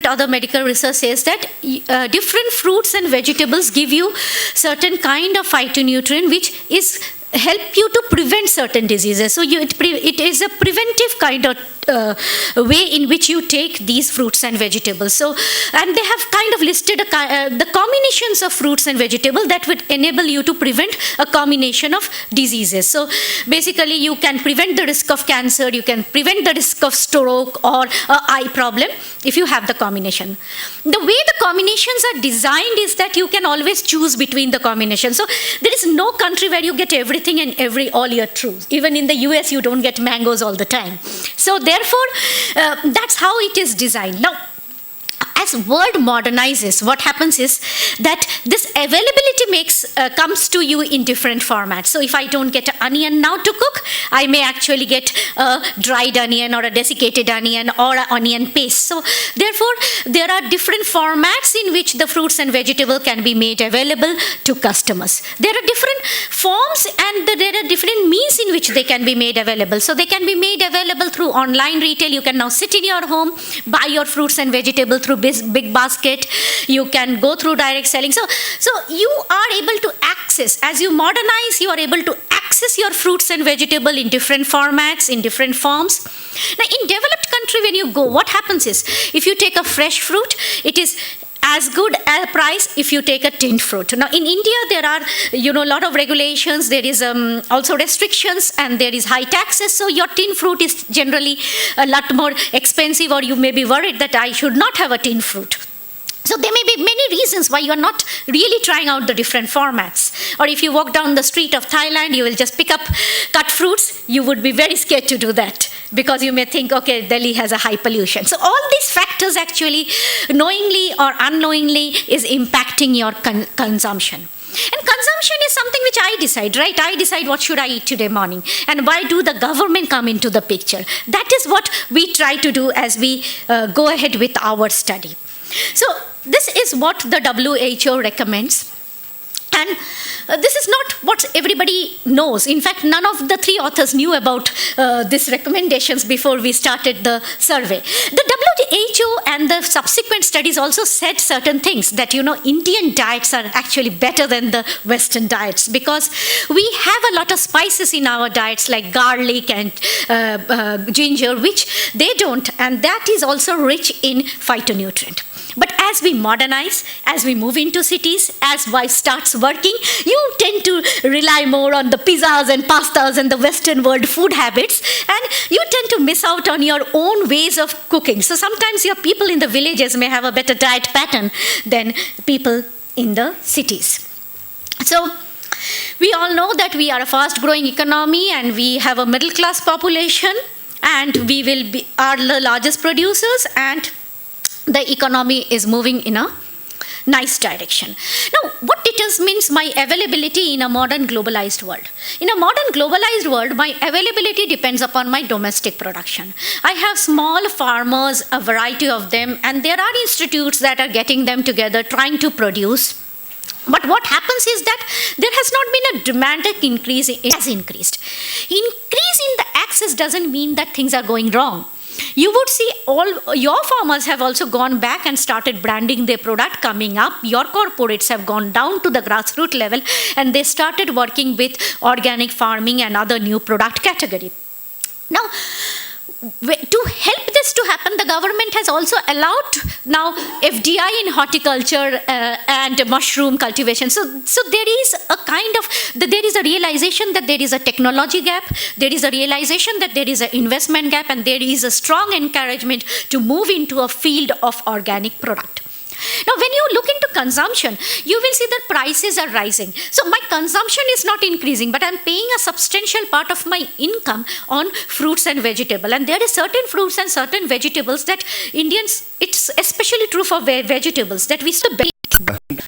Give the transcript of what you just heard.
other medical research says that different fruits and vegetables give you certain kind of phytonutrient which is help you to prevent certain diseases. So it is a preventive kind of way in which you take these fruits and vegetables. So, and they have kind of listed the combinations of fruits and vegetables that would enable you to prevent a combination of diseases. So basically you can prevent the risk of cancer, you can prevent the risk of stroke or eye problem if you have the combination. The way the combinations are designed is that you can always choose between the combinations. So there is no country where you get everything and all year through. Even in the US you don't get mangoes all the time. So therefore, that's how it is designed. Now, as world modernizes, what happens is that this availability comes to you in different formats. So if I don't get an onion now to cook, I may actually get a dried onion or a desiccated onion or an onion paste. So therefore, there are different formats in which the fruits and vegetables can be made available to customers. There are different forms and there are different means in which they can be made available. So they can be made available through online retail. You can now sit in your home, buy your fruits and vegetables through big basket. You can go through direct selling. So you are able to access, as you modernize, you are able to access your fruits and vegetable in different formats, in different forms. Now in developed country, when you go, what happens is, if you take a fresh fruit, it is as good a price if you take a tinned fruit. Now in India there are a lot of regulations, there is also restrictions and there is high taxes, so your tinned fruit is generally a lot more expensive, or you may be worried that I should not have a tinned fruit. So there may be many reasons why you are not really trying out the different formats. Or if you walk down the street of Thailand, you will just pick up cut fruits, you would be very scared to do that because you may think, okay, Delhi has a high pollution. So all these factors actually, knowingly or unknowingly, is impacting your consumption. And consumption is something which I decide, right? I decide what should I eat today morning. And why do the government come into the picture? That is what we try to do as we go ahead with our study. So this is what the WHO recommends. And this is not what everybody knows. In fact, none of the three authors knew about these recommendations before we started the survey. The WHO and the subsequent studies also said certain things that, Indian diets are actually better than the Western diets because we have a lot of spices in our diets like garlic and ginger, which they don't. And that is also rich in phytonutrient. But as we modernize, as we move into cities, as life starts working, you tend to rely more on the pizzas and pastas and the Western world food habits, and you tend to miss out on your own ways of cooking. So sometimes your people in the villages may have a better diet pattern than people in the cities. So we all know that we are a fast-growing economy and we have a middle-class population, and we are the largest producers, and the economy is moving in a nice direction. Now, what determines my availability in a modern globalized world? In a modern globalized world, my availability depends upon my domestic production. I have small farmers, a variety of them, and there are institutes that are getting them together, trying to produce. But what happens is that there has not been a dramatic increase, it has increased. Increase in the access doesn't mean that things are going wrong. You would see all your farmers have also gone back and started branding their product coming up. Your corporates have gone down to the grassroots level and they started working with organic farming and other new product category. Now, to help this to happen, the government has also allowed now FDI in horticulture and mushroom cultivation. So there is a realization that there is a technology gap, there is a realization that there is an investment gap, and there is a strong encouragement to move into a field of organic product. Now, when you look into consumption, you will see that prices are rising. So my consumption is not increasing, but I'm paying a substantial part of my income on fruits and vegetables. And there are certain fruits and certain vegetables that Indians, it's especially true for vegetables, that we still